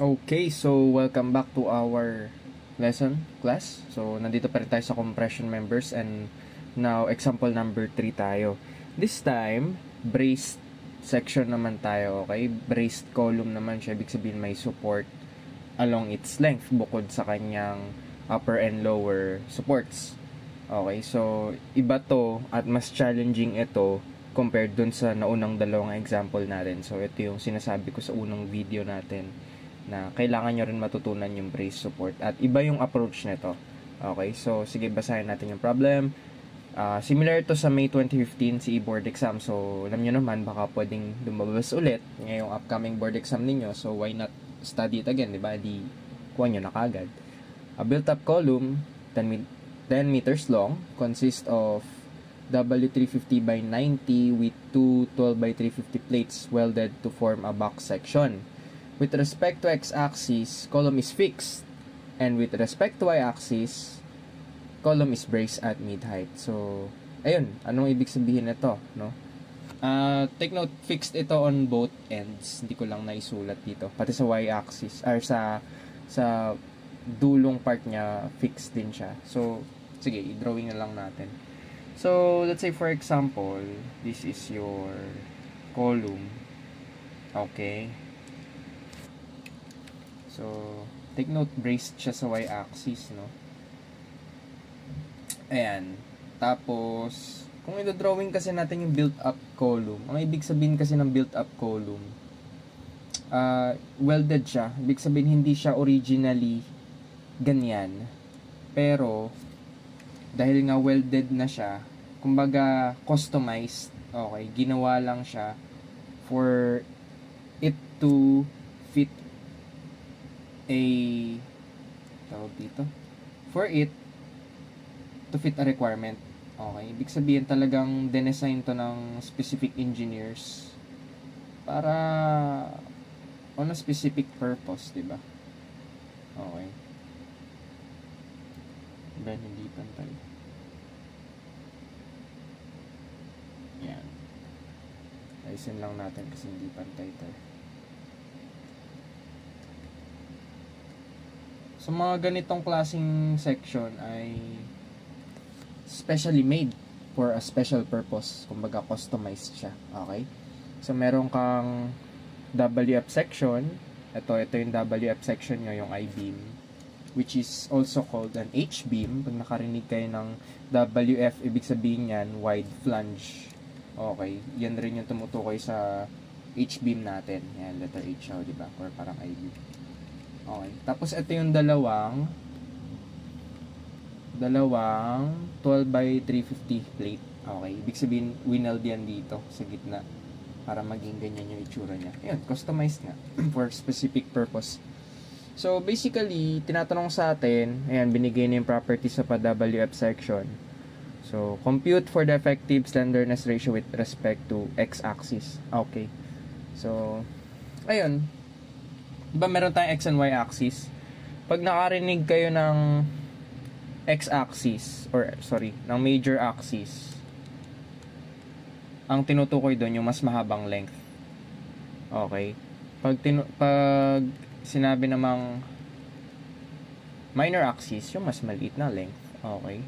Okay, so welcome back to our lesson class. So nandito pa rin tayo sa compression members and now example number 3 tayo. This time, braced section naman tayo, okay? Braced column naman siya, ibig sabihin may support along its length bukod sa kanyang upper and lower supports. Okay, so iba to at mas challenging ito compared dun sa naunang dalawang example natin. So ito yung sinasabi ko sa unang video natin na kailangan nyo rin matutunan yung brace support at iba yung approach nito. Okay, so sige, basahin natin yung problem. Similar to sa May 2015 CE board exam, so alam nyo naman baka pwedeng lumabas ulit ngayong upcoming board exam ninyo, so why not study it again, diba? Di kuha nyo na kagad. A built-up column 10 meters long consists of W350 by 90 with two 12 by 350 plates welded to form a box section. With respect to x-axis, column is fixed, and with respect to y-axis, column is braced at mid-height. So, ayun, anong ibig sabihin nito, no? Take note, fixed ito on both ends. Hindi ko lang naisulat dito. Pati sa y-axis, or sa dulong part niya, fixed din siya. So, sige, i-drawing na lang natin. So, let's say for example, this is your column. Okay. So, take note, braced siya sa y-axis, no? Ayan. Tapos, kung i-drawing kasi natin yung built-up column, ang ibig sabihin kasi ng built-up column, welded siya. Ibig sabihin, hindi siya originally ganyan. Pero, dahil nga welded na siya, kumbaga, customized, okay, ginawa lang siya for it to fit tawag dito, for it to fit a requirement. Okay, ibig sabihin talagang dinesign to ng specific engineers para on a specific purpose, diba? Okay, ben hindi pantay. Yan, ayusin lang natin kasi hindi pantay to. So, mga ganitong klaseng section ay specially made for a special purpose. Kumbaga, customized siya. Okay? So, meron kang WF section. Ito yung WF section nyo, yung I-beam, which is also called an H-beam. Pag nakarinig kayo ng WF, ibig sabihin yan, wide flange. Okay? Yan rin yung tumutukoy sa H-beam natin. Yan, letter H, diba? Or parang I-beam. Okay. Tapos ito yung dalawang 12 by 350 plate. Okay. Ibig sabihin, wineld yan dito sa gitna para maging ganyan yung itsura niya. Ayun, customized nga for specific purpose. So, basically, tinatanong sa atin, ayan, binigay na yung properties sa WF section. So, compute for the effective slenderness ratio with respect to x-axis. Okay. So, ayun. Diba meron tayong x and y axis? Pag nakarinig kayo ng x axis, or sorry, ng major axis, ang tinutukoy doon yung mas mahabang length. Okay? Pag sinabi namang minor axis, yung mas maliit na length. Okay?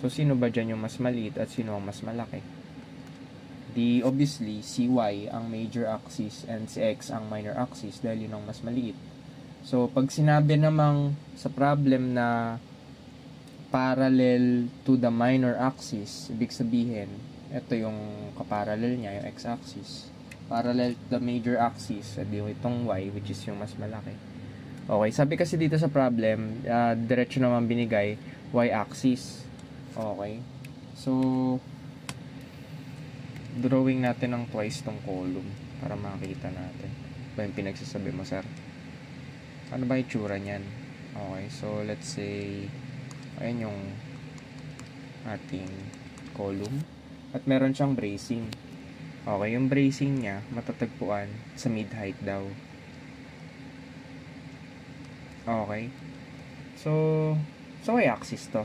So, sino ba dyan yung mas maliit at sino ang mas malaki? Di obviously, si y ang major axis and si x ang minor axis dahil yun ang mas maliit. So, pag sinabi namang sa problem na parallel to the minor axis, ibig sabihin, ito yung kaparallel niya, yung x-axis. Parallel to the major axis, edi itong y, which is yung mas malaki. Okay, sabi kasi dito sa problem, diretso naman binigay, y-axis. Okay. So, drawing natin ng twice tong column para makita natin ba yung pinagsasabi mo, sir? Ano ba yung tsura niyan? Okay, so let's say ayan yung ating column at meron siyang bracing. Okay, yung bracing niya matatagpuan sa mid-height daw. Okay, so y-axis to.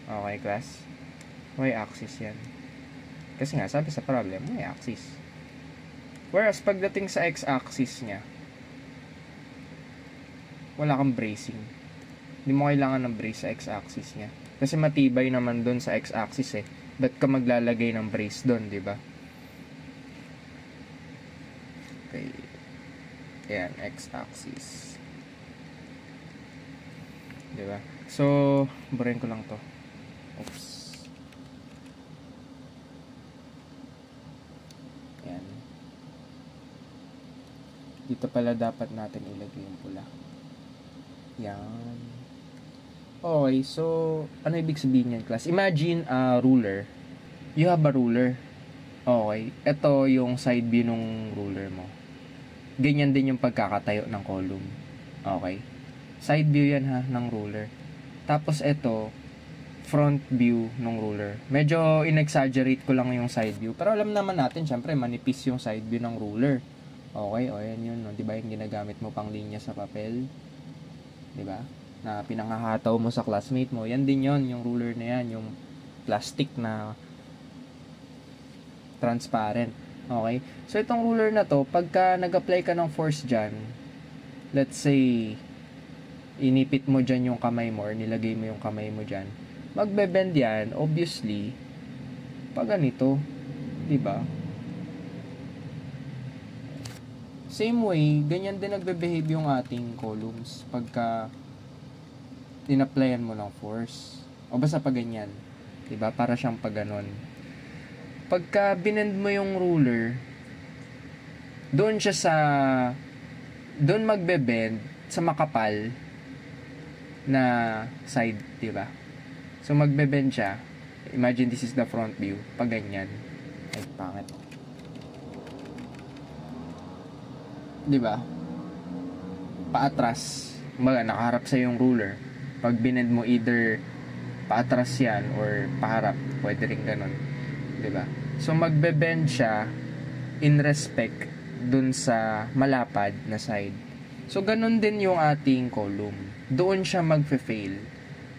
Okay, class, y-axis yan. Kasi nga, sabi sa problem, may axis. Whereas, pagdating sa x-axis niya, wala kang bracing. Hindi mo kailangan ng brace sa x-axis niya. Kasi matibay naman doon sa x-axis eh. Ba't ka maglalagay ng brace doon, di ba? Okay. Ayan, x-axis. Di ba? So, burahin ko lang to. Oops. Ayan. Dito pala dapat natin ilagay yung pula. Yan. Okay, so, ano ibig sabihin yan, class? Imagine a ruler. You have a ruler. Okay, ito yung side view ng ruler mo. Ganyan din yung pagkakatayo ng column. Okay. Side view yan ha, ng ruler. Tapos ito, front view ng ruler. Medyo in-exaggerate ko lang yung side view. Pero alam naman natin, syempre, manipis yung side view ng ruler. Okay, o yan yun. No? Diba yung ginagamit mo pang linya sa papel? Diba? Na pinangahataw mo sa classmate mo. Yan din yon, yung ruler na yan. Yung plastic na transparent. Okay? So, itong ruler na to, pagka nag-apply ka ng force dyan, let's say, inipit mo dyan yung kamay mo or nilagay mo yung kamay mo dyan, magbe-bend yan, obviously, pag ganito. Diba? Same way, ganyan din nagbe-behave yung ating columns pagka in-applyan mo ng force. O basta pag ganyan. Diba? Para siyang pag ganon. Pagka binend mo yung ruler, doon siya sa, doon magbe-bend sa makapal na side, diba? So, magbe-bend siya. Imagine this is the front view. Pag ganyan. Ay, pangit. Diba? Paatras. Kumbaga, nakaharap sa yung ruler. Pag binend mo, either paatras yan or paharap. Pwede rin ganun. Diba? So, magbe-bend siya in respect dun sa malapad na side. So, ganun din yung ating column. Doon siya magfe-fail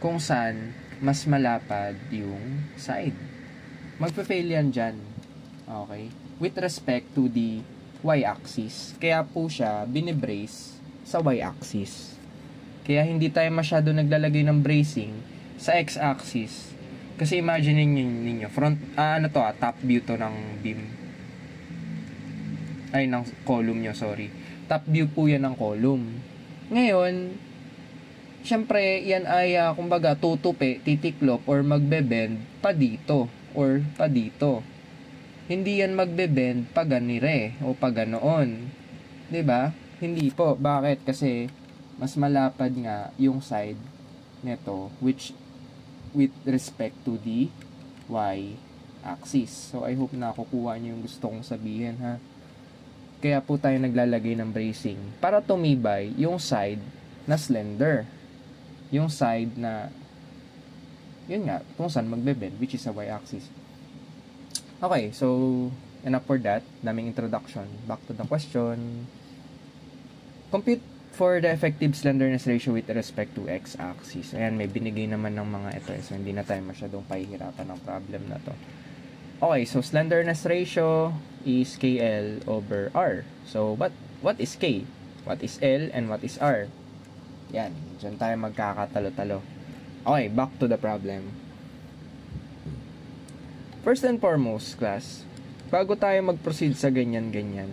kung saan mas malapad yung side. Magfe-fail yan dyan. Okay? With respect to the y-axis. Kaya po siya binibrace sa y-axis. Kaya hindi tayo masyado naglalagay ng bracing sa x-axis. Kasi imagine ninyo front, top view to ng beam. Ay, ng column nyo, sorry. Top view po yan ng column. Ngayon, syempre, yan ay, kumbaga, tutupi, titiklop, or magbe-bend pa dito, or pa dito. Hindi yan magbe-bend pa ganire o pa ganoon. 'Di ba? Hindi po. Bakit? Kasi mas malapad nga yung side nito which with respect to the y axis. So I hope na nakukuha niyo yung gusto kong sabihin ha. Kaya po tayo naglalagay ng bracing para tumibay yung side na slender. Yung side na yun nga, kung saan magbe-bend which is a y axis. Okay, so enough for that. Daming introduction. Back to the question. Compute for the effective slenderness ratio with respect to x-axis. Ayan, may binigay naman ng mga ito. So, hindi na tayo masyadong pahihirapan ng problem na to. Okay, so slenderness ratio is KL over R. So, what is K? What is L? And what is R? Yan, dyan tayo magkakatalo-talo. Okay, back to the problem. First and foremost, class, bago tayo mag-proceed sa ganyan-ganyan,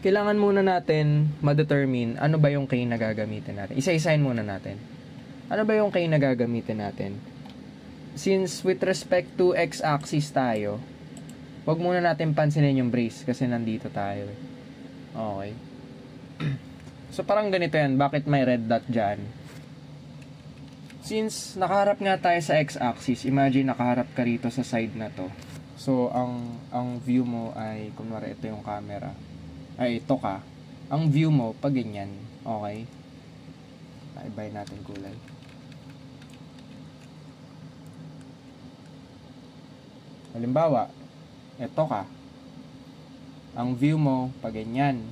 kailangan muna natin ma-determine ano ba yung K na gagamitin natin. Isa-isahin muna natin. Ano ba yung K na gagamitin natin? Since with respect to x-axis tayo, wag muna natin pansinin yung brace kasi nandito tayo. Okay. So parang ganito yan. Bakit may red dot dyan? Since nakaharap nga tayo sa x-axis, imagine nakaharap ka rito sa side na to. So, ang view mo ay, kunwari ito yung camera. Ay, ito ka. Ang view mo, pag ganyan. Okay? Ibahin natin kulay. Halimbawa, ito ka. Ang view mo, pag ganyan.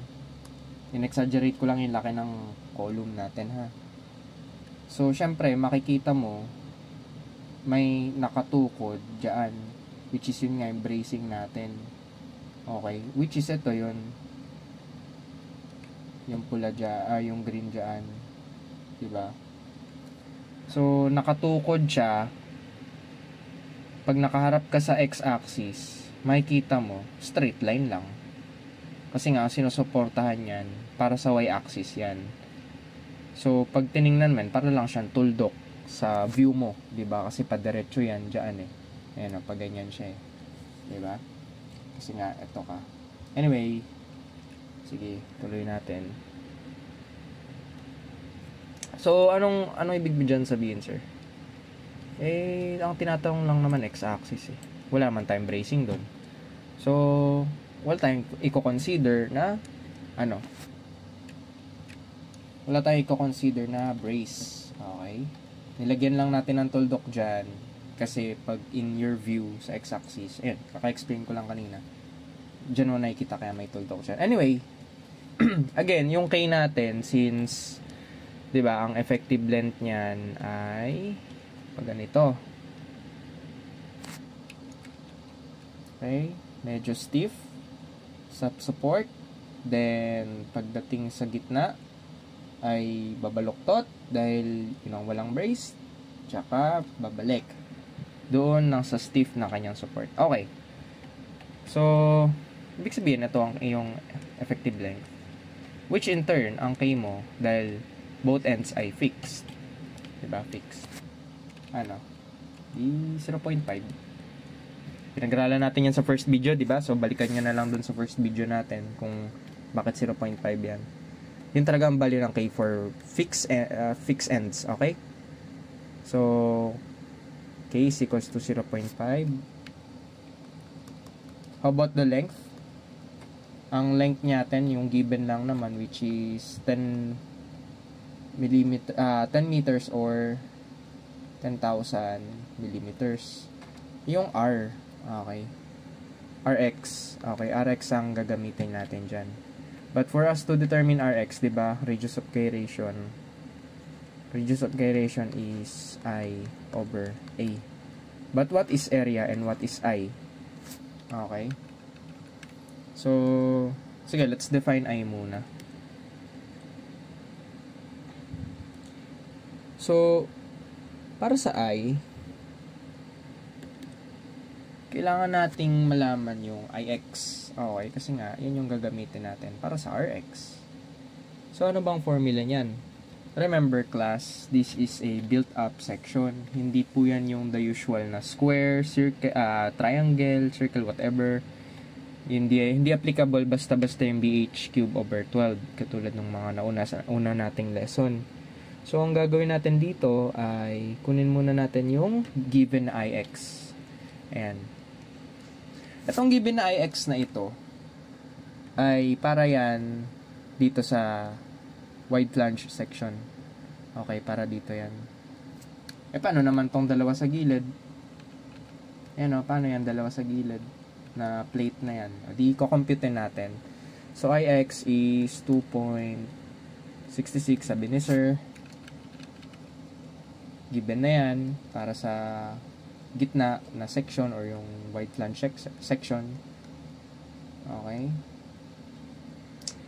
In-exaggerate ko lang yung laki ng column natin, ha? So, syempre, makikita mo, may nakatukod dyan, which is yun nga yung bracing natin. Okay? Which is ito yun. yung pula dyan, yung green dyan. Diba? So, nakatukod siya. Pag nakaharap ka sa x-axis, makikita mo, straight line lang. Kasi nga, sinusuportahan yan para sa y-axis yan. So, pag tiningnan man, para lang siyang tuldok sa view mo. Diba? Kasi padiretso yan dyan eh. Ayan o, pag ganyan siya eh. Diba? Kasi nga, eto ka. Anyway, sige, tuloy natin. So, anong ibig dyan sabihin, sir? Eh, ang tinatanong lang naman x-axis eh. Wala man tayong bracing doon. So, wala tayong i-consider na wala tayong i-consider na brace. Okay? Nilagyan lang natin ng tuldok dyan kasi pag in your view sa x-axis, ayan, kaka-explain ko lang kanina. Dyan mo nakikita kaya may tuldok dyan. Anyway, again, yung K natin, since 'di ba, ang effective length niyan ay pag ganito. Okay, medyo stiff sa support, then pagdating sa gitna ay babaluktot dahil walang brace, tsaka babalik doon lang sa stiff na kanyang support. Okay, so ibig sabihin ito ang iyong effective length, which in turn ang K mo, dahil both ends ay fixed. Diba? Fixed. Di 0.5. Pinag-aralan natin yan sa first video, diba? So, balikan nyo na lang dun sa first video natin kung bakit 0.5 yan. Yun talaga ang value ng K for fixed ends. Okay? So, K is equals to 0.5. How about the length? Ang length natin, yung given lang naman, which is 10 meters or 10,000 millimeters. Yung R, okay, Rx, okay, Rx ang gagamitin natin dyan. But for us to determine Rx, diba, radius of gyration is I over A. But what is area and what is I? Okay, so sige, let's define I muna. So, para sa I, kailangan nating malaman yung Ix. Okay, kasi nga, yan yung gagamitin natin para sa Rx. So, ano bang formula niyan? Remember class, this is a built-up section. Hindi po yan yung the usual na square, circle, triangle, circle, whatever. Hindi applicable basta-basta yung BH cube over 12, katulad ng mga una nating lesson. So, ang gagawin natin dito ay kunin muna natin yung given Ix. Ayan. Itong given na Ix na ito ay para yan dito sa wide flange section. Okay, para dito yan. Eh, paano naman tong dalawa sa gilid? Ayan o, paano yan dalawa sa gilid na plate na yan? O, di ko-compute natin. So, Ix is 2.66 sabi ni sir. Given na yan para sa gitna na section or yung wide flange section. Okay.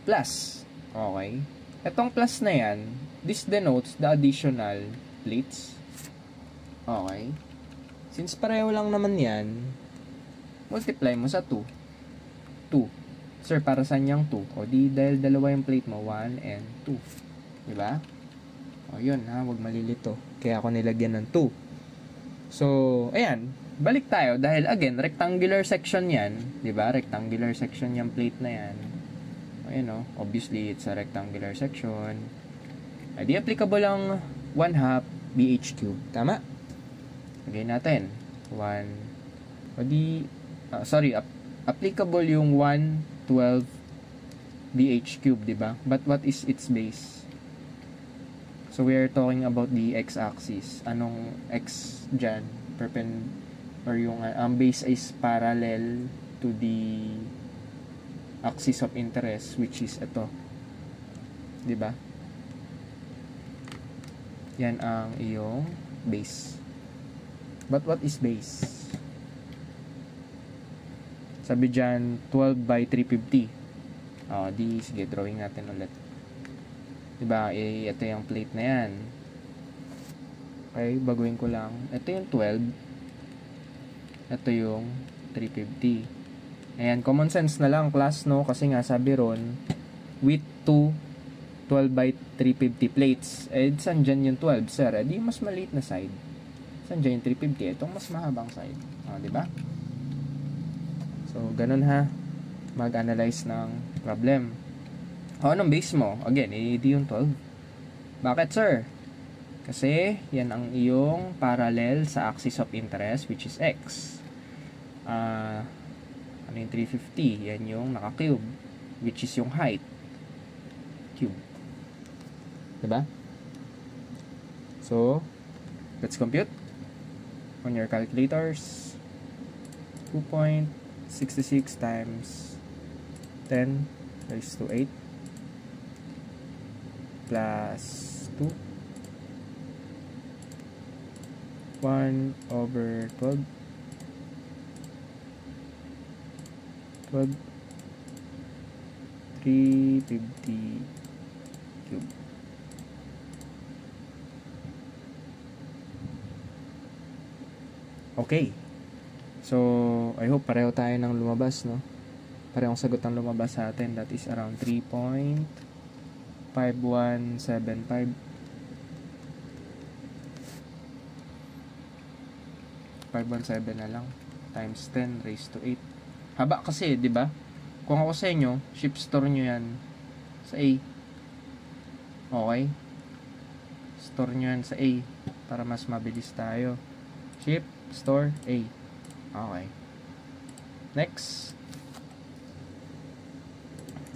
Plus. Okay. Itong plus na yan, this denotes the additional plates. Okay. Since pareho lang naman yan, multiply mo sa 2. 2. Sir, para saan yung 2? O di, dahil dalawa yung plate mo, 1 and 2. Diba? O yun ha, huwag malilito. Kaya ako nilagyan ng 2. So, ayan. Balik tayo dahil again, rectangular section yan. Diba? Rectangular section yung plate na yan. Ayan o. Obviously, it's a rectangular section. Ay di applicable ang 1/2 BH cube. Tama? Lagay natin. 1. O di, applicable yung 1/12 BH cube, diba? But what is its base? So, we are talking about the x-axis. Anong x dyan? Or yung ang base is parallel to the axis of interest, which is ito. Diba? Yan ang iyong base. But what is base? Sabi dyan, 12 by 350. Sige, drawing natin ulit. Diba? Ito yung plate na yan. Okay, baguhin ko lang. Ito yung 12. Ito yung 350. Ayan, common sense na lang, class, no? Kasi nga, sabi ron, with 12 by 350 plates. Saan dyan yung 12, sir? Di mas maliit na side. Saan dyan yung 350? Itong mas mahabang side. Diba? So, ganun ha. Mag-analyze ng problem. Anong base mo? Again, di yung 12. Bakit, sir? Kasi, yan ang iyong parallel sa axis of interest, which is x. Ano yung 350? Yan yung naka-cube, which is yung height. Cube. Diba? So, let's compute on your calculators. 2.66 times 10 raised to 8 plus 2 1 over 12 350 cube. Okay. So, I hope pareho tayo ng lumabas, no? Parehong sagot ang lumabas sa atin. That is around 3.5175. 517 na lang times 10 raised to 8. Haba kasi, 'di ba? Kung ako sa inyo, ship store nyo yan sa A. Okay? Store nyo yan sa A para mas mabilis tayo. Ship store A. Okay. Next.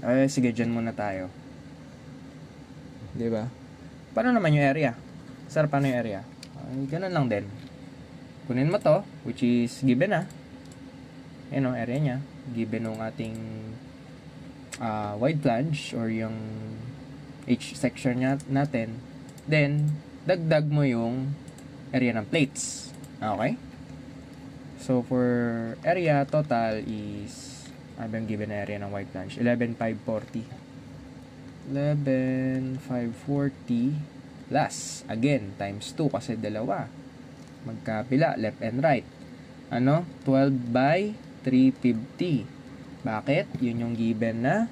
Ay, sige, dyan muna tayo. 'Di ba? Paano naman yung area? Sir, paano yung area? Ay, ganun lang din. Kunin mo to, which is given na. Ayan o, area nya. Given ng ating wide flange or yung H section natin. Then, dagdag mo yung area ng plates. Okay? So, for area total is, ano yung given na area ng wide flange? 11,540. 11,540 plus, again, times 2 kasi dalawa. Magkapila, left and right. Ano? 12 by 350. Bakit? Yun yung given na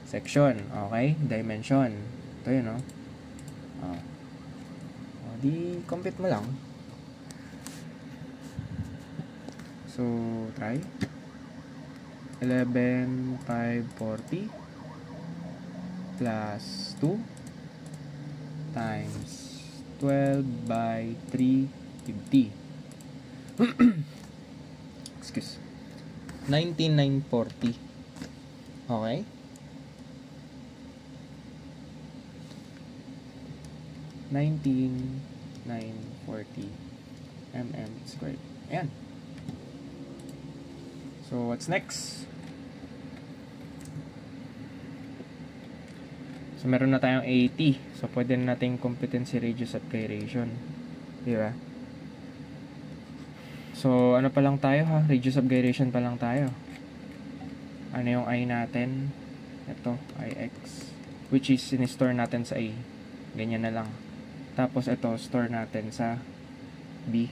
section. Okay? Dimension. Ito yun, no? Di compute mo lang. So, try. 11,540 plus 2 times 12 by 350. Excuse. 19,940. Okay? 19,940 mm squared. Ayan. So, what's next? So, meron na tayong 80. So, pwede na natin competency radius at gyration. Diba? So, ano pa lang tayo ha? Radius of gyration pa lang tayo. Ano yung I natin? Ito, Ix. Which is, in-store natin sa A. Ganyan na lang. Tapos, ito, store natin sa B.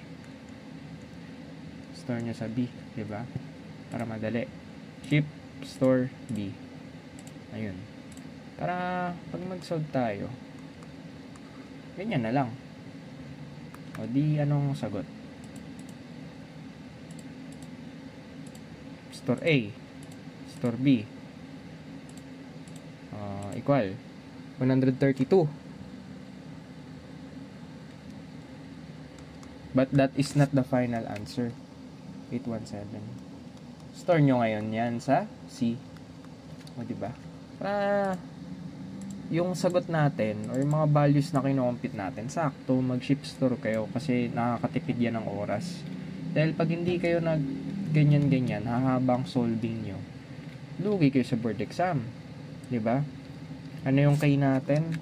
Store nyo sa B. Diba? Para madali. Ship, store, B. Ayun. Para pag mag-solve tayo, ganyan na lang. O di, anong sagot? Store A, store B, equal 132. But that is not the final answer. 817. Store nyo ngayon yan sa C. O diba? Para yung sagot natin or yung mga values na kino-compute natin, sakto, mag-ship store kayo kasi nakakatipid yan ng oras. Dahil pag hindi kayo nag ganyan-ganyan, hahabang solving nyo, lugi kayo sa board exam. Diba? Ano yung kay natin?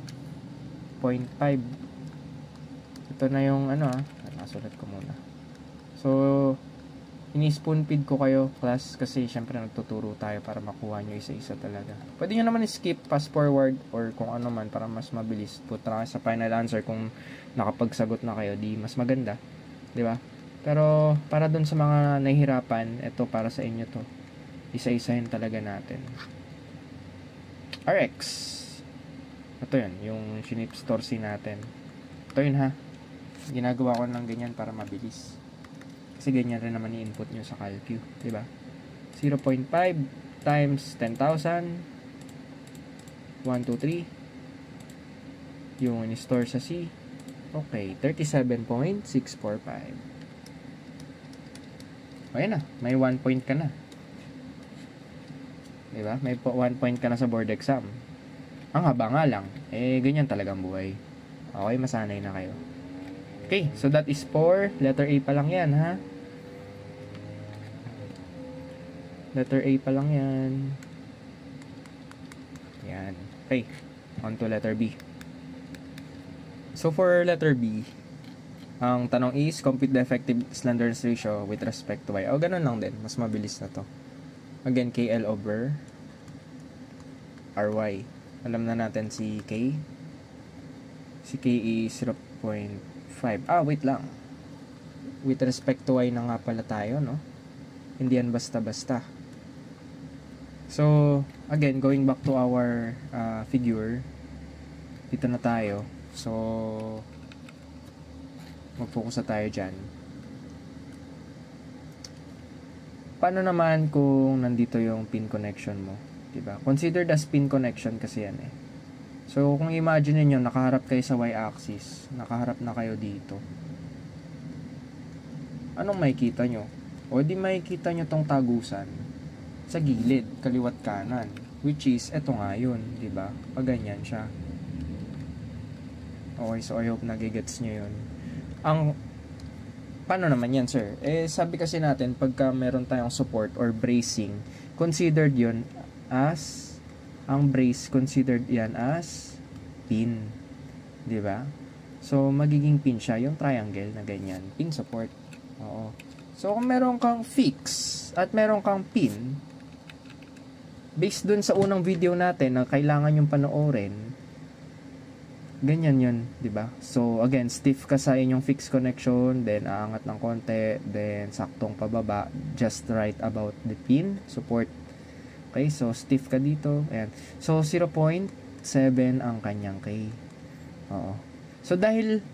0.5. Ito na yung ano nasulat ko muna. So, ini-spoon feed ko kayo, class, kasi syempre nagtuturo tayo para makuha nyo isa-isa talaga. Pwede nyo naman skip, fast forward, or kung ano man para mas mabilis. Punta na kayo sa final answer kung nakapagsagot na kayo, di mas maganda. Di ba? Pero para dun sa mga nahihirapan, ito para sa inyo to. Isa-isahin talaga natin. RX. Ito yun, yung Shinips Torsi natin. Ito yun ha. Ginagawa ko ng ganyan para mabilis. Kasi ganyan rin naman i-input nyo sa Calcu, di ba? 0.5 times 10,000. 1, 2, 3. Yung in-store sa C. Okay, 37.645. Ayan na, may 1 point ka na. Di ba? May 1 point ka na sa board exam. Ang haba nga lang. Ganyan talagang buhay. Okay, masanay na kayo. Okay, so that is for letter A pa lang yan, ha? Letter A pa lang yan. Yan. Okay, on to letter B. So for letter B, ang tanong is, compute the effective slenderness ratio with respect to Y. O, ganun lang din. Mas mabilis na to. Again, KL over RY. Alam na natin si K. Si K is 0.5. Wait lang. With respect to Y na nga pala tayo, no? Hindi yan basta-basta. So, again, going back to our figure, dito na tayo. So, mag-focus na tayo dyan. Paano naman kung nandito yung pin connection mo? Diba? Considered as pin connection kasi yan eh. So, kung imagine niyo nakaharap kayo sa y-axis, nakaharap na kayo dito. Anong makikita nyo? O di makikita nyo tong tagusan sa gilid, kaliwat kanan. Which is, eto nga yun, diba? Pag ganyan siya. Okay, so I hope nagigets nyo yun. Paano naman yan, sir? Sabi kasi natin, pagka meron tayong support or bracing, considered yun as, ang brace, considered yan as pin. Diba? So, magiging pin siya, yung triangle na ganyan. Pin support. Oo. So, kung meron kang fix at meron kang pin, based dun sa unang video natin na kailangan yung panoorin, ganyan yun, di ba? So, again, stiff ka sa inyong fixed connection, then aangat ng konti, then saktong pababa, just right about the pin, support. Okay, so stiff ka dito. Ayan. So, 0.7 ang kanyang K. Oo. So, dahil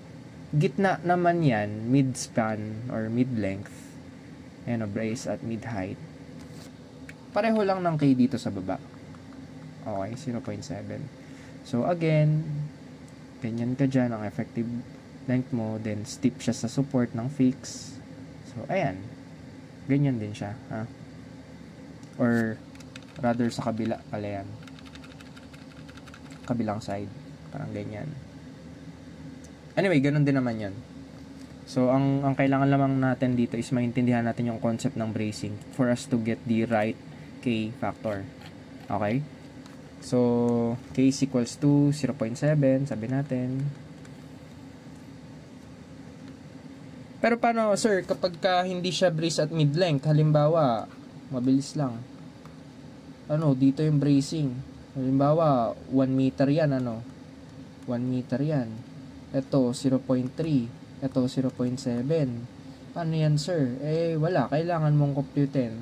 gitna naman yan, mid-span or mid-length, ayan o, brace at mid-height, pareho lang ng K dito sa baba. Okay, 0.7. So, again, ganyan ka dyan, ang effective length mo, then stiff siya sa support ng fix. So, ayan. Ganyan din siya, ha? Or, rather sa kabila pala yan. Kabilang side. Parang ganyan. Anyway, ganun din naman yan. So, ang kailangan lamang natin dito is maintindihan natin yung concept ng bracing for us to get the right K factor. Okay? So, K is equals to 0.7, sabi natin. Pero paano, sir, kapag hindi siya brace at mid-length, halimbawa, mabilis lang. Dito yung bracing. Halimbawa, 1 meter yan, 1 meter yan. Ito, 0.3. Ito, 0.7. Paano yan, sir? Wala. Kailangan mong computin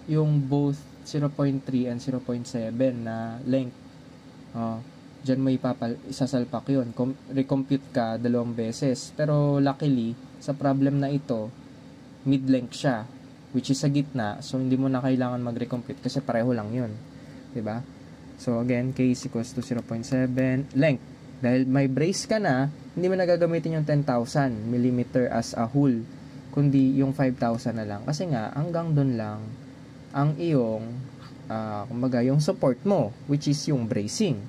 yung both 0.3 and 0.7 na length. Diyan mo isasalpak yun. Recompute ka 2 beses. Pero luckily, sa problem na ito, mid-length siya, which is sa gitna. So, hindi mo na kailangan mag-recompute kasi pareho lang yun. Diba? So, again, K is equals to 0.7. Length. Dahil may brace ka na, hindi mo na gagamitin yung 10,000 mm as a whole, kundi yung 5,000 na lang. Kasi nga, hanggang dun lang ang iyong kumbaga yung support mo, which is yung bracing,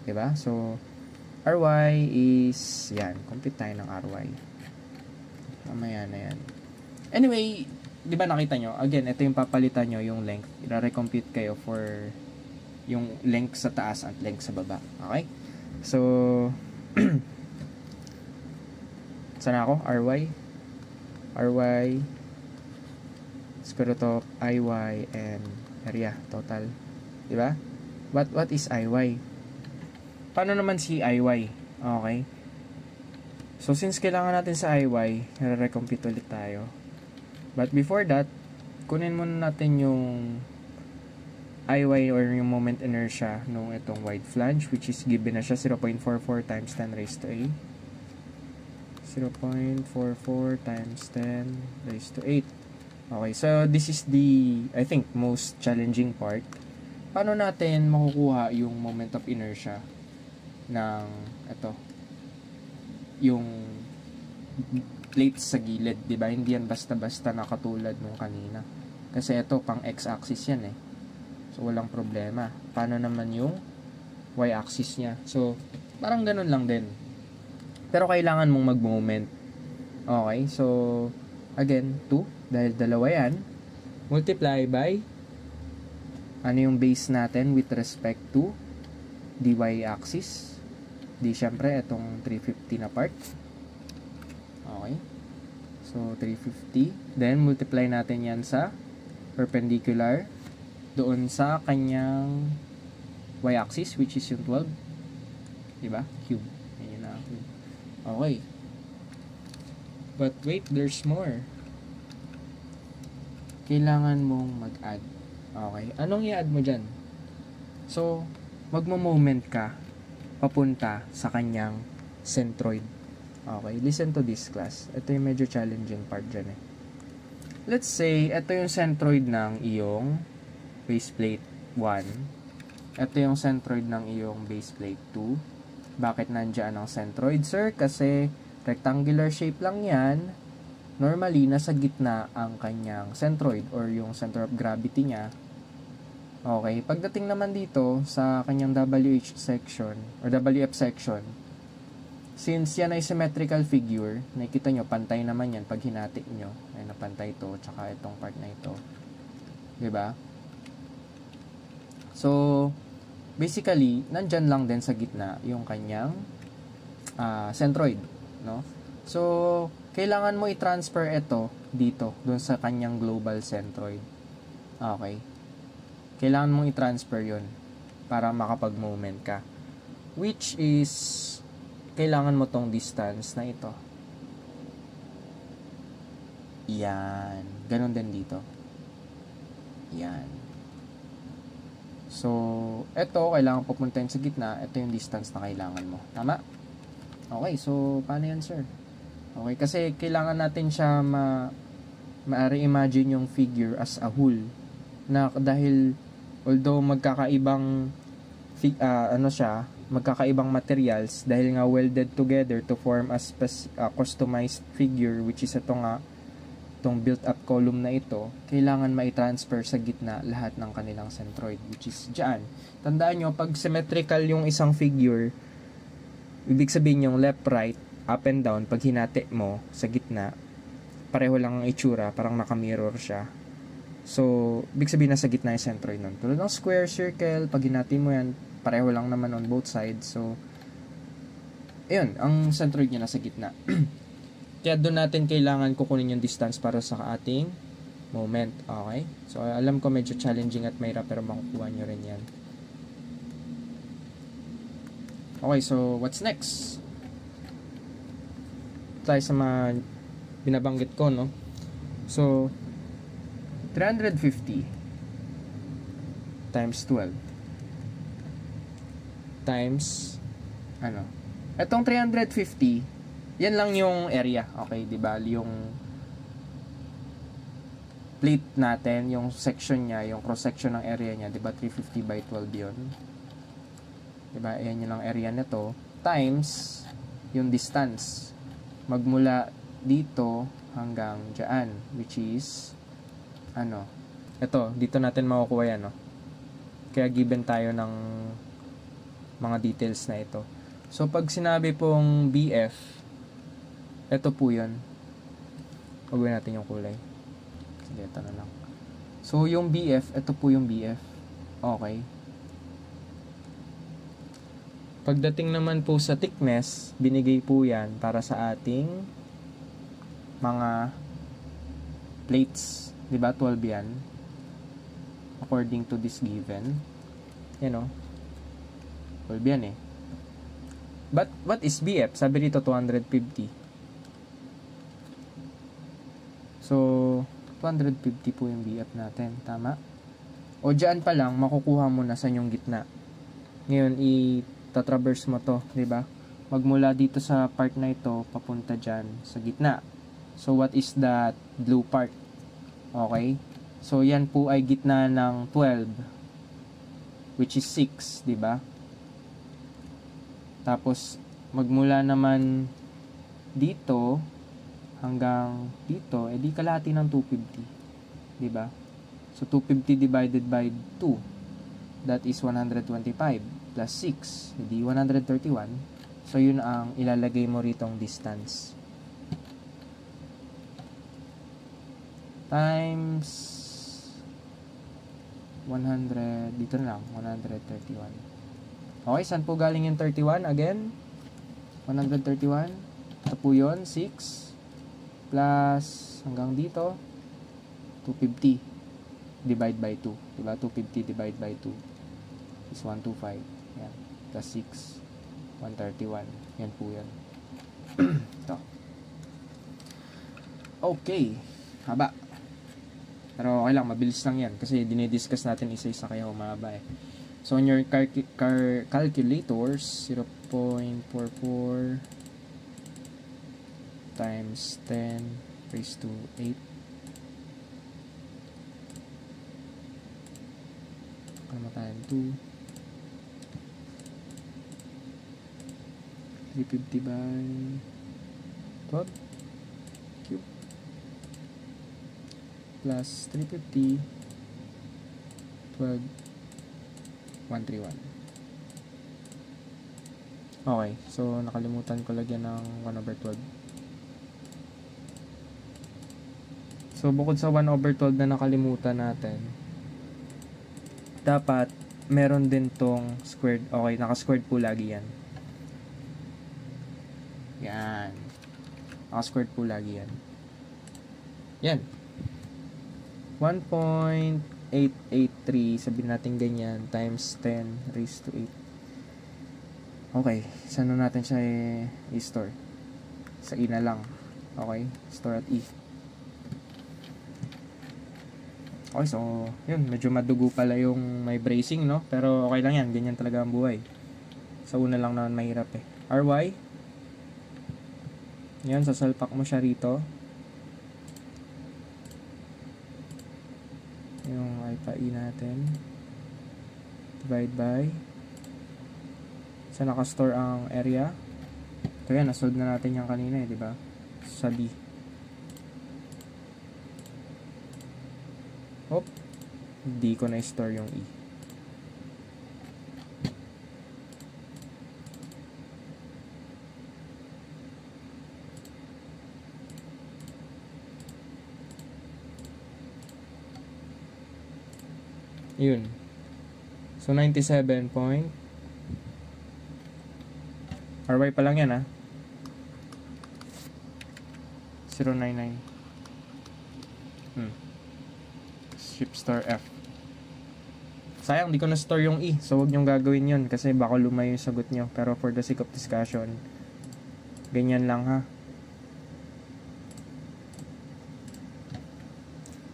diba? So RY is yan, compute tayo ng RY mamaya na yan. Anyway, diba nakita nyo, again, ito yung papalitan nyo yung length, i-recompute kayo for yung length sa taas at length sa baba. Okay, so saan ako? RY square root of IY and area total. Diba? What is IY? Paano naman si IY? Okay. So, since kailangan natin sa IY, re-recompute ulit tayo. But before that, kunin muna natin yung IY or yung moment inertia nung itong wide flange, which is given na siya 0.44 times 10 raised to A. 0.44 times 10 raised to 8. Okay, so this is the, I think, most challenging part. Paano natin makukuha yung moment of inertia ng ito, yung plates sa gilid, di ba? Hindi yan basta-basta na katulad nung kanina. Kasi ito, pang x-axis yan eh. So, walang problema. Paano naman yung y-axis niya? So, parang ganun lang din. Pero kailangan mong mag-moment. Okay, so, again, 2, dahil dalawa yan, multiply by, ano yung base natin with respect to dy axis? Di, syempre, itong 350 na part. Okay. So, 350. Then, multiply natin yan sa perpendicular doon sa kanyang y-axis, which is yung 12. Diba? Cube. Ayan na. Okay. But wait, there's more. Kailangan mong mag-add. Okay. Anong i-add mo dyan? So, magmo-moment ka papunta sa kanyang centroid. Okay. Listen to this, class. Ito yung medyo challenging part dyan eh. Let's say, ito yung centroid ng iyong base plate 1. Ito yung centroid ng iyong base plate 2. Bakit nandiyan ang centroid, sir? Kasi rectangular shape lang yan. Normally, nasa gitna ang kanyang centroid or yung center of gravity niya. Okay, pagdating naman dito sa kanyang WH section or WF section, since yan ay symmetrical figure, nakikita nyo, pantay naman yan pag hinati nyo. Ay, napantay ito, tsaka itong part na ito. Diba? So, basically, nandyan lang din sa gitna yung kanyang centroid. No? So, kailangan mo i-transfer ito dito, dun sa kanyang global centroid. Okay. Kailangan mong i-transfer yun para makapag-moment ka. Which is, kailangan mo tong distance na ito. Yan. Ganon din dito. Yan. So, ito, kailangan pupuntahin sa gitna. Ito yung distance na kailangan mo. Tama? Okay, so, paano yan, sir? Okay, kasi kailangan natin siya ma-reimagine yung figure as a whole. Na dahil, although magkakaibang magkakaibang materials dahil nga welded together to form a customized figure, which is ito nga, itong built-up column na ito, kailangan mai-transfer sa gitna lahat ng kanilang centroid, which is dyan. Tandaan nyo, pag symmetrical yung isang figure, ibig sabihin yung left, right, up and down, pag hinati mo sa gitna, pareho lang ang itsura, parang naka-mirror siya. So, ibig sabihin nasa gitna yung centroid nun. Tulad ng square, circle, pag hinati mo yan, pareho lang naman on both sides. So, ayun, ang centroid niya nasa gitna. Kaya doon natin kailangan kukunin yung distance para sa ating moment. Okay? So, alam ko medyo challenging at mahirap pero makukuha nyo rin yan. Okay, so what's next? Tayo sa mga binabanggit ko, no? So, 350 times 12 times ano? Etong 350, yan lang yung area, okay, 'di ba? Yung plate natin, yung section niya, yung cross section ng area niya, 'di ba? 350 by 12 'yon. 'Di ba? Ayan yung area nito times yung distance magmula dito hanggang diyan, which is ano, ito, dito natin makukuha yan, no? Kaya given tayo ng mga details na ito. So, pag sinabi pong BF, ito po yun. Pagawin natin yung kulay. Sige, ito na lang. So, yung BF, ito po yung BF. Okay. Pagdating naman po sa thickness, binigay po yan para sa ating mga plates. Diba? 12 yan. According to this given. Yan o. 12 yan eh. But, what is BF? Sabi dito, 250. So, 250 po yung BF natin. Tama? O, dyan pa lang, makukuha mo na sa yung gitna. Ngayon, i-traverse mo to. Diba? Magmula dito sa part na ito, papunta dyan sa gitna. So, what is that blue part? Okay? So, yan po ay gitna ng 12. Which is 6. Diba? Tapos, magmula naman dito hanggang dito, edi kalahati ng 250. Diba? So, 250 divided by 2. That is 125 plus 6. Edi 131. So, yun ang ilalagay mo ritong distance. Times 100. Dito na lang. 131. Okay, saan po galing yung 31? Again, 131. Ito po yun, 6. Plus, hanggang dito, 250. Divide by 2. Diba? 250 divide by 2 is 125. Yan. Plus 6. 131. Yan po yan. Ito. Okay. Haba. Pero okay lang, mabilis lang yan. Kasi dinidiscuss natin isa-isa kaya humaba eh. So, on your calculators, 0.44 times 10 raised to 8. Ano tayo? 2. 350 by 12 cube plus 350 12 131. Okay, so nakalimutan ko lagyan ng 1/12. So bukod sa 1/12 na nakalimutan natin, dapat meron din tong squared. Okay, naka-squared po lagi yan. Yan. Naka-squared po lagi yan. Yan. 1.883, sabihin natin ganyan, times 10 raised to 8. Okay, saan na natin siya i-store? Sa E na lang. Okay, store at E. Okay, so, yun, medyo madugo pala yung may bracing, no? Pero okay lang yan, ganyan talaga ang buhay. Sa una lang naman mahirap eh. RY. Yan, sasalpak mo siya rito. Yung i-pa-e natin. Divide by. Sa nakastore ang area. Ito yan, nasolve na natin yung kanina eh, di ba? Sa D. Hop. D ko na-store yung E. Yun. So, 97 point. RY pa lang yan, ha? 099. Ship store F. Sayang, di ko na-store yung E. So, huwag nyong gagawin yun kasi baka lumayo yung sagot nyo. Pero for the sake of discussion, ganyan lang, ha?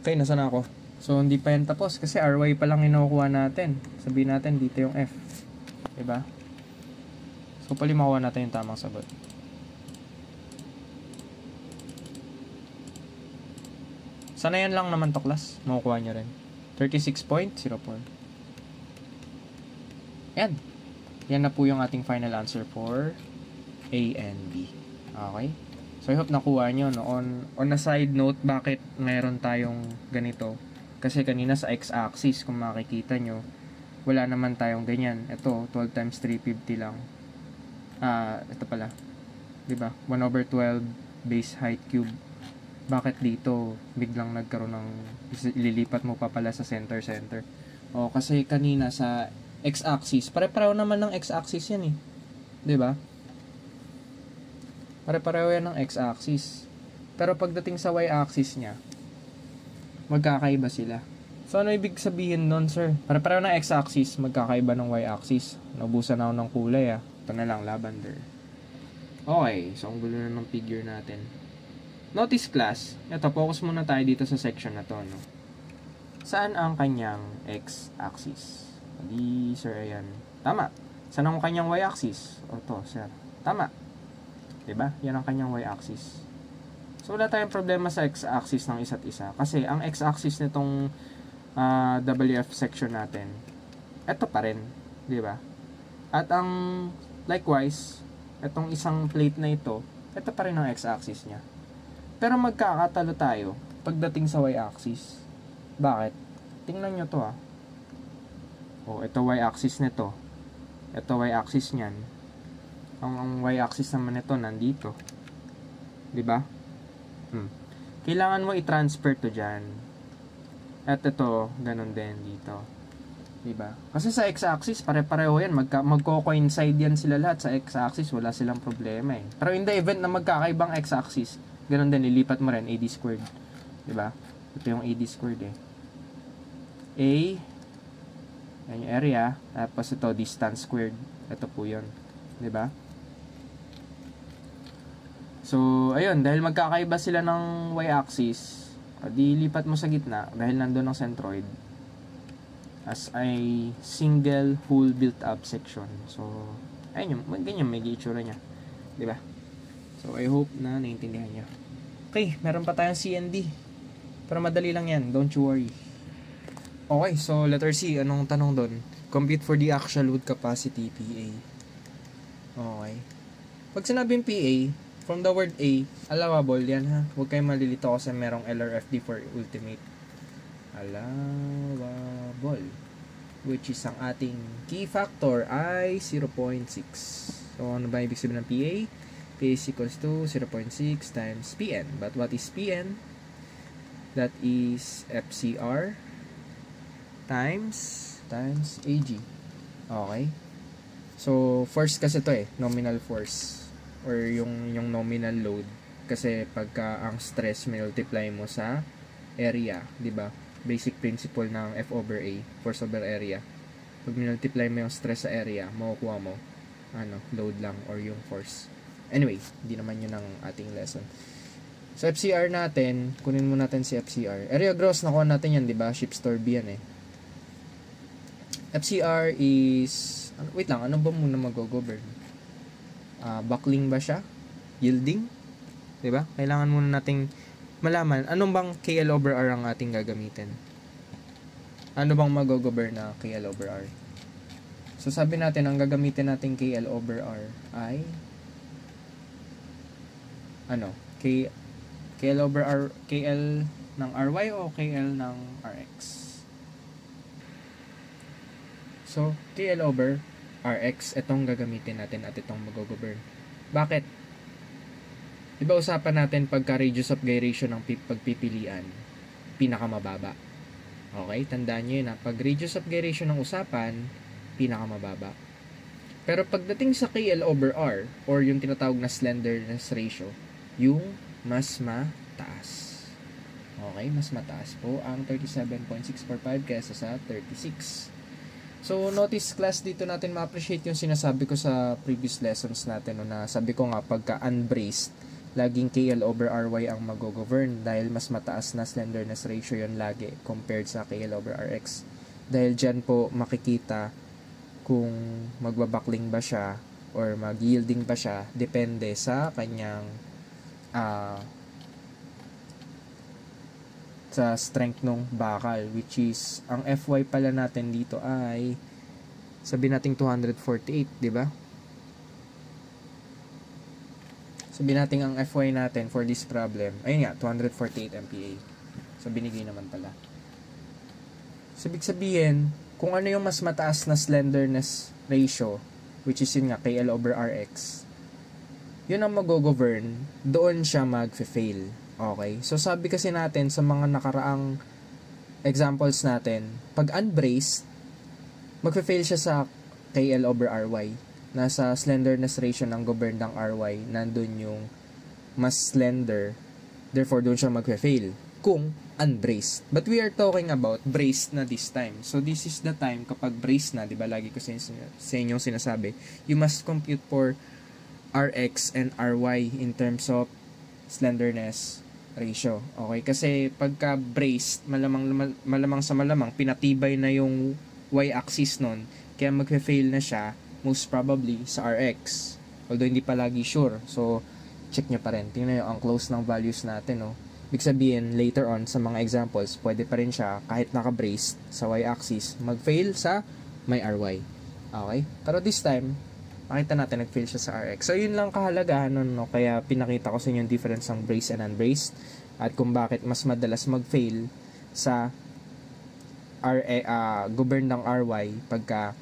Okay, nasa na ako? So, hindi pa yan tapos kasi RY pa lang inukuha natin. Sabihin natin dito yung F. Diba? So, pali makuha natin yung tamang sagot. Sana yan lang naman to class. Makukuha nyo rin. 36.04. Yan. Yan na po yung ating final answer for A and B. Okay? So, I hope nakuha nyo. No? On a side note, bakit mayroon tayong ganito? Kasi kanina sa x-axis, kung makikita nyo, wala naman tayong ganyan. Ito, 12 times 350 lang. Ito pala. Diba? 1/12 base height cube. Bakit dito biglang nagkaroon ng ililipat mo pa pala sa center? O, kasi kanina sa x-axis, pare-pareho naman ng x-axis yan eh. Diba? Pare-pareho yan ng x-axis. Pero pagdating sa y-axis niya, magkakaiba sila. So, ano ibig sabihin nun, sir? Para ng x-axis, magkakaiba ng y-axis. Naubusan ako ng kulay, ah. Ito na lang, lavender. Okay, so ang gulo na ng figure natin. Notice class, ito, focus muna tayo dito sa section na to, no? Saan ang kanyang x-axis? Di, sir, ayan. Tama. Saan ang kanyang y-axis? O to, sir. Tama. Diba? Yan ang kanyang y-axis. So, wala tayong problema sa x-axis ng isa't isa. Kasi, ang x-axis nitong WF section natin, ito pa rin. Diba? At ang, likewise, itong isang plate na ito pa rin ang x-axis niya. Pero magkakatalo tayo pagdating sa y-axis. Bakit? Tingnan nyo to, ah. O, ito y-axis nito. Ito y-axis niyan. Ang y-axis naman nito nandito. Diba? Kailangan mo i-transfer to dyan. At ito, ganun din dito. Diba? Kasi sa x-axis, pare-pareho yan. Magko-coincide yan sila lahat. Sa x-axis, wala silang problema eh. Pero in the event na magkakaibang x-axis, ganun din, lilipat mo rin, AD squared. Diba? Ito yung AD squared eh. A, yan yung area, tapos ito, distance squared. Ito po yun. Diba? So, ayun, dahil magkakaiba sila ng y-axis, di lipat mo sa gitna, dahil nandun ang centroid, as a single whole built-up section. So, ayun yung, ganyan may itsura niya. Diba? So, I hope na naiintindihan niyo. Okay, meron pa tayong CND. Pero madali lang yan, don't you worry. Okay, so letter C, anong tanong doon? Compute for the actual load capacity, PA. Okay. Pag sinabing PA, from the word A, allowable yan ha. Huwag kayong malilito kasi merong LRFD for ultimate. Allowable. Which is ang ating key factor ay 0.6. So, ano ba ibig sabihin ng PA? P is equals to 0.6 times Pn. But what is Pn? That is FCR times Ag. Okay? So, force kasi to eh. Nominal force. Or yung nominal load. Kasi pagka ang stress multiply mo sa area. Diba? Basic principle ng F over A. Force over area. Pag multiply mo yung stress sa area, makukuha mo load lang or yung force. Anyway, hindi naman yun ang ating lesson. Sa FCR natin, kunin mo natin si FCR. Area gross, nakuha natin yan, di ba? Ship store B yan eh. FCR is, wait lang, ano ba muna mag-govern? Buckling ba siya? Yielding? Di ba? Kailangan muna nating malaman, anong bang KL over R ang ating gagamitin? Ano bang mag-govern na KL over R? So, sabi natin, ang gagamitin natin KL over R ay KL over R, KL ng RY o KL ng RX? So, KL over RX, itong gagamitin natin at itong mag-govern. Bakit? Diba usapan natin pagka radius of gyration ng pagpipilian, pinakamababa. Okay? Tandaan nyo yun na pag radius of gyration ng usapan, pinakamababa. Pero pagdating sa KL over R, or yung tinatawag na slenderness ratio, yung mas mataas. Okay, mas mataas po ang 37.645 kaysa sa 36. So, notice class dito natin ma-appreciate yung sinasabi ko sa previous lessons natin, no, na sabi ko nga pagka unbraced, laging KL over RY ang mag-govern dahil mas mataas na slenderness ratio yon lagi compared sa KL over RX. Dahil dyan po makikita kung magbabackling ba siya or mag-yielding ba siya, depende sa kanyang sa strength ng bakal, which is ang FY pala natin dito ay sabi nating 248, di ba? Sabi natin ang FY natin for this problem, ayun nga, 248 MPa. So binigay naman pala. So ibig sabihin, kung ano yung mas mataas na slenderness ratio, which is yun nga, KL over RX, yun ang mag-govern, doon siya mag-fail. Okay? So, sabi kasi natin sa mga nakaraang examples natin, pag unbraced, mag-fail siya sa KL over RY. Nasa slenderness ratio ng govern ng RY, nandun yung mas slender, therefore doon siya mag-fail. kung unbraced. But we are talking about braced na this time. So this is the time kapag braced na, 'di ba? Lagi ko sa inyong sinasabi, you must compute for Rx and Ry in terms of slenderness ratio. Okay? Kasi pagka braced, malamang sa malamang pinatibay na yung y-axis nun, kaya magfe-fail na siya most probably sa Rx. Although hindi pa lagi sure. So check nyo pa rin. Tingnan nyo ang close ng values natin, no? Ibig sabihin, later on, sa mga examples, pwede pa rin siya, kahit naka-braced sa y-axis, mag-fail sa may Ry. Okay? Pero this time, makita natin, nag-fail siya sa Rx. So, yun lang kahalagahan nun, no? Kaya pinakita ko sa inyo yung difference ng braced and unbraced, at kung bakit mas madalas mag-fail sa govern ng Ry pagka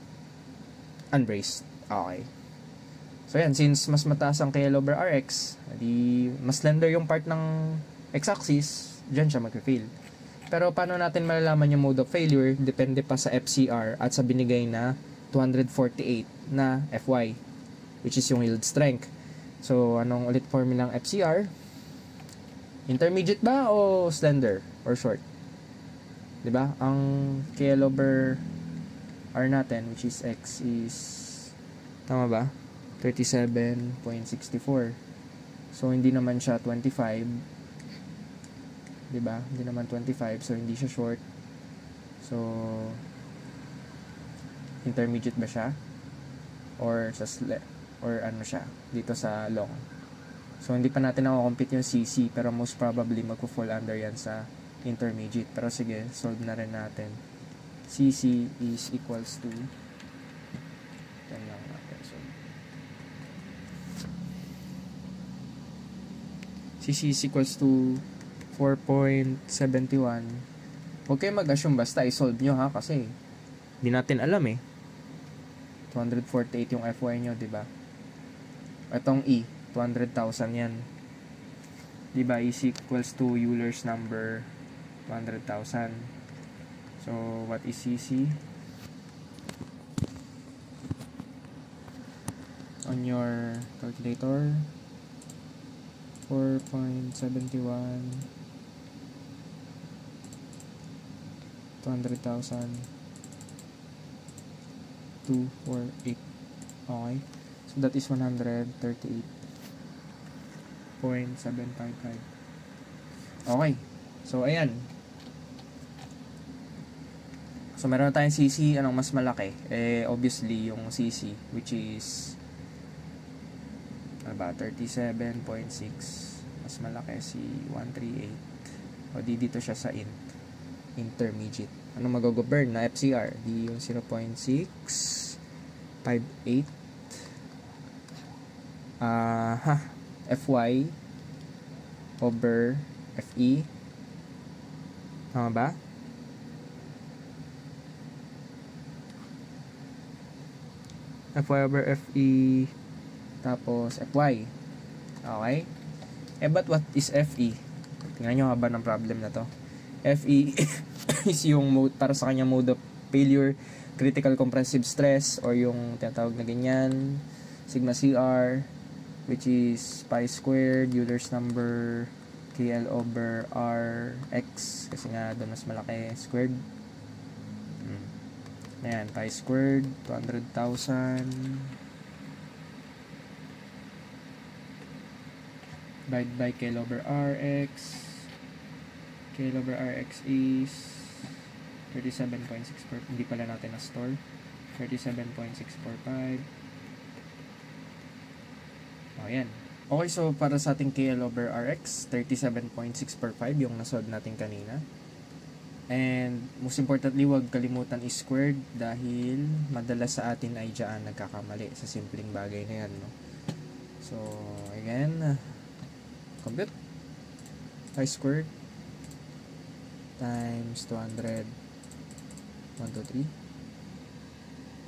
unbraced. Okay. So, yan. Since mas mataas ang KL over Rx, di mas slender yung part ng x-axis, dyan siya mag-fail. Pero paano natin malalaman yung mode of failure? Depende pa sa FCR at sa binigay na 248 na Fy, which is yung yield strength. So, anong ulit formula ng FCR? Intermediate ba o slender or short? Diba? Ang KL over R natin, which is X, is tama ba? 37.64. So, hindi naman siya 25. Diba? Hindi naman 25, so hindi siya short. So, intermediate ba siya? Or ano siya? Dito sa long. So, hindi pa natin nako-compute yung CC, pero most probably magpo-fall under yan sa intermediate. Pero sige, solve na rin natin. CC is equals to, yan lang natin. So, CC is equals to 4.71. Huwag kayo mag-assume basta i-solve nyo, ha, kasi hindi natin alam eh. 248 yung Fy nyo, diba? Itong E, 200,000 yan. Diba? E equals to Euler's number, 200,000. So, what is CC? On your calculator, 4.71 200,000 248. Okay, so that is 138.755. okay, so ayan, so meron tayong CC. Anong mas malaki? Obviously yung CC, which is ano ba, 37.6. mas malaki si 138. O di dito siya sa intermediate. Ano mag-govern na FCR? Di yung 0.658 Fy over Fe. Tama ba? Fy over Fe tapos Fy. Okay? But what is Fe? Tingnan nyo haba ng problem na to. Fe is yung mode, para sa kanya mode of failure, critical compressive stress, or yung tinatawag na ganyan, sigma CR, which is pi squared, Euler's number, KL over Rx, kasi nga doon mas malaki, squared. Ayan, pi squared, 200,000, divided by KL over Rx. KL over Rx is 37.645. Hindi pala natin na-store. 37.645. Ayan. Okay, so para sa ating KL over Rx, 37.645 yung nasolve natin kanina. And most importantly, huwag kalimutan is-squared dahil madalas sa atin ay dyan nagkakamali sa simpleng bagay na yan, no? So, again, compute. Pi squared times 200, 1, 2, 3,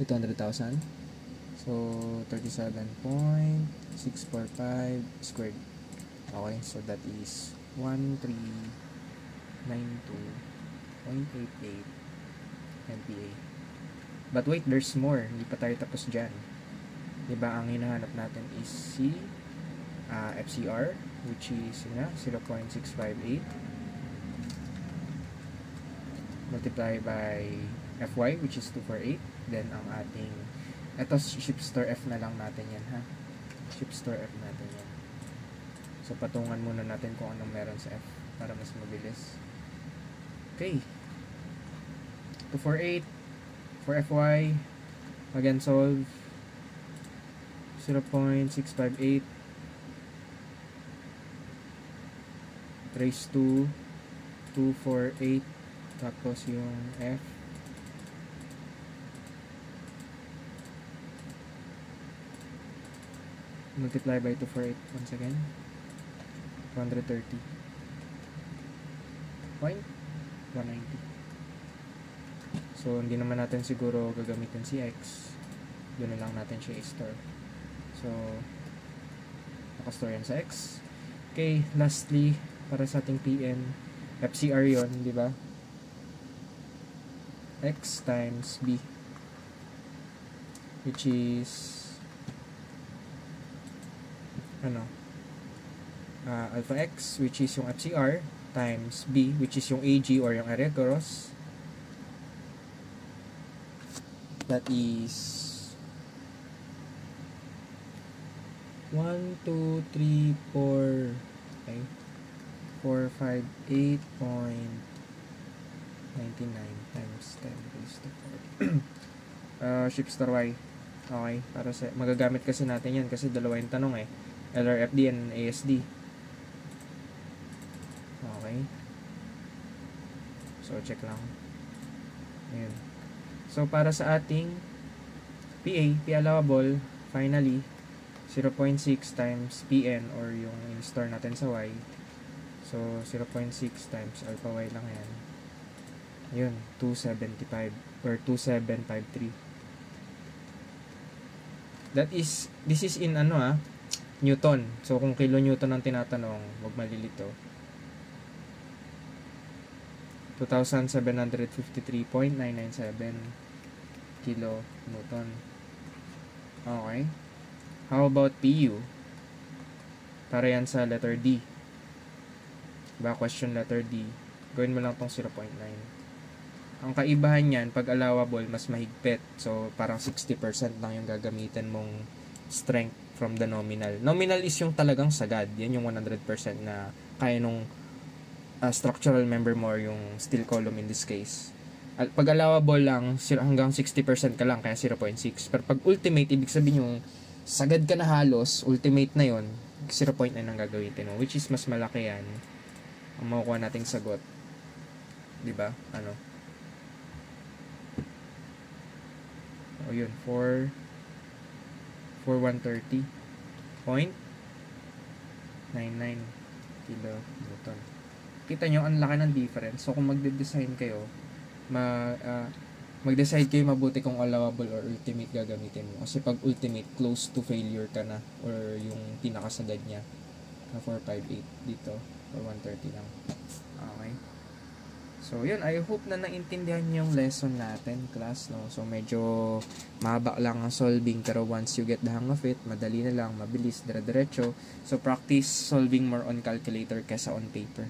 200,000. So, 37.645 squared. Okay, so that is 1392.88 MPa. But wait, there's more. Hindi pa tayo tapos dyan. Diba, ang hinahanap natin is FCR, which is 0.658. multiply by Fy, which is 248. Then, ang ating, eto, ship store F na lang natin yan, ha? Ship store F natin yan. So, patungan muna natin kung anong meron sa F para mas mabilis. Okay. 248 for Fy. Again, solve. 0.658 raised to 248 tapos yung F multiply by 248 once again 230 point 190. So hindi naman natin siguro gagamitin si X, doon na lang natin siya i-store. So nakastore yan sa X. Okay, lastly para sa ating PN, FCR yon, di ba? X times B, which is alpha X, which is yung FCR, times B, which is yung AG or yung area gross. That is 1, 2, 3, 4, okay, 4, 5, 8.99 times 10 raised to 40. Ship store Y. Okay, para sa magagamit kasi natin yan kasi dalawa yung tanong eh. LRFD and ASD. Okay. So check lang. Ayun. So para sa ating PA allowable, finally 0.6 times PN or yung in-store natin sa Y. So 0.6 times alpha Y lang yan. Yun, 275 or 2753. This is in Newton. So kung kilonewton ang tinatanong, wag malilito. 2,753.997 kilonewton. Okay. How about PU? Para yan sa letter D. Diba, question letter D. Gawin mo lang tong 0.9. Ang kaibahan niyan, pag allowable, mas mahigpit. So, parang 60% lang yung gagamitin mong strength from the nominal. Nominal is yung talagang sagad. Yan yung 100% na kaya nung structural member mo or yung steel column in this case. At pag allowable lang, hanggang 60% ka lang, kaya 0.6. Pero pag ultimate, ibig sabihin yung sagad ka na halos, ultimate na yon, 0.9 ang gagawin mo. Which is mas malaki yan. Ang makukuha nating sagot. Diba? O yun, 130.99 kilonewton. Kita nyo, ang laki ng difference. So, kung magde-design kayo, mag-decide kayo mabuti kung allowable or ultimate gagamitin mo. Kasi pag ultimate, close to failure ka na or yung pinakasagad niya na 458 dito or 130 lang. Okay. So, yun. I hope na naintindihan niyo yung lesson natin, class, no? So, medyo mahaba lang ang solving pero once you get the hang of it, madali na lang, mabilis, dire-diretso. So, practice solving more on calculator kesa on paper.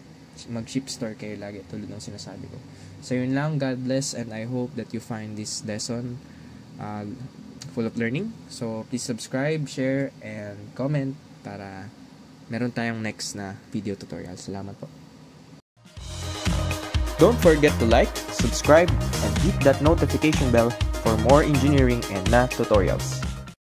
Mag-ship store kayo lagi tulad ng sinasabi ko. So yun lang, God bless, and I hope that you find this lesson full of learning. So please subscribe, share, and comment para meron tayong next na video tutorial. Salamat po. Don't forget to like, subscribe, and hit that notification bell for more engineering and math tutorials.